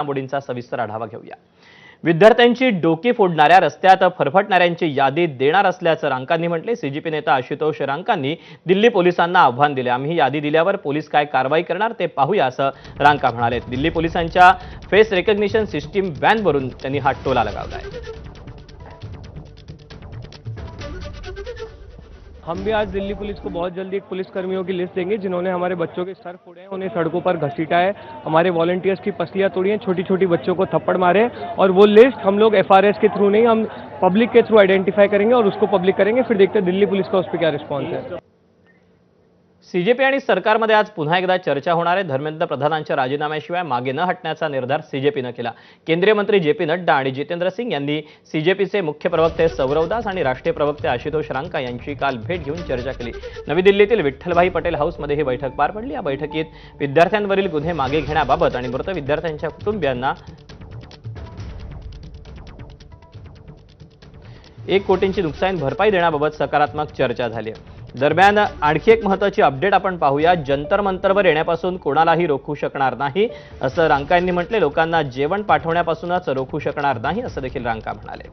घडामोडींचा सविस्तर आढावा घेऊया। विद्यार्थ्यांची डोकी फोडणाऱ्या रस्त्यात फरफटणाऱ्यांची यादी देणार असल्याचं रांकांनी म्हटले। सीजीपी नेता आशुतोष रांकांनी दिल्ली पोलिसांना आव्हान दिले। आम्ही यादी दिल्यावर पोलीस काय कारवाई करणार ते पाहूया असं रांका म्हणाले। दिल्ली पोलिसांच्या फेस रेकग्निशन सिस्टीम व्हॅनवरून त्यांनी हा टोला लगावलाय। हम भी आज दिल्ली पुलिस को बहुत जल्दी एक पुलिसकर्मियों की लिस्ट देंगे जिन्होंने हमारे बच्चों के सर फोड़े हैं, उन्हें सड़कों पर घसीटा है, हमारे वॉलंटियर्स की पसलियां तोड़ी हैं, छोटी छोटी बच्चों को थप्पड़ मारे। और वो लिस्ट हम लोग एफआरएस के थ्रू नहीं, हम पब्लिक के थ्रू आइडेंटिफाई करेंगे और उसको पब्लिक करेंगे। फिर देखते हैं दिल्ली पुलिस का उस पर क्या रिस्पॉन्स है। सीजेपी आणि सरकारमध्ये आज पुन्हा एकदा चर्चा होणार आहे। धर्मेंद्र प्रधानांच्या राजीनाम्याशिवाय मागे न हटण्याचा निर्धार सीजेपीनं केला। केंद्रीय मंत्री जेपी नड्डा आणि जितेंद्र सिंग यांनी सीजेपीचे मुख्य प्रवक्ते सौरव दास आणि राष्ट्रीय प्रवक्ते आशुतोष रांका यांची काल भेट घेऊन चर्चा केली। नवी दिल्लीतील विठ्ठलभाई पटेल हाऊसमध्ये ही बैठक पार पडली। या बैठकीत विद्यार्थ्यांवरील गुन्हे मागे घेण्याबाबत आणि मृत विद्यार्थ्यांच्या कुटुंबियांना 1 कोटींची नुकसान भरपाई देण्याबाबत सकारात्मक चर्चा झाली आहे। दरम्यान आणखी एक महत्त्वाची अपडेट आपण पाहूया। जंतर मंतरवर येण्यापासून कोणालाही रोखू शकणार नाही असं रांका यांनी म्हटले। लोकांना जेवण पाठवण्यापासूनच रोखू शकणार नाही असं देखील रांका म्हणाले।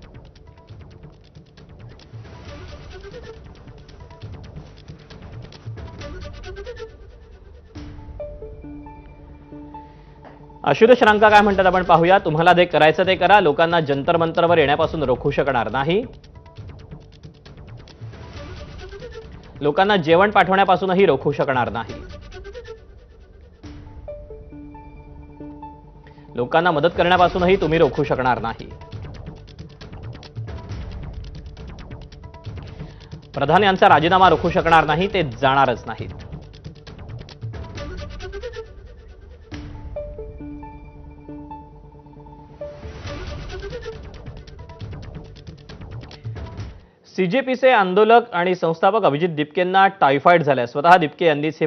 आशुतोष रांका काय म्हणतात आपण पाहूया। तुम्हाला जे करायचं ते करा, लोकांना जंतर मंतरवर येण्यापासून रोखू शकणार नाही, लोकांना जेवण पाठवण्यापासूनही रोखू शकणार नाही, लोकांना मदत करण्यापासूनही तुम्ही रोखू शकणार नाही। प्रधान यांचा राजीनामा रोखू शकणार नाही, ते जाणारच नाहीत। सीजेपीचे आंदोलक आणि संस्थापक अभिजित दिपकेंना टायफॉइड झालाय। स्वतः दिपके यांनीच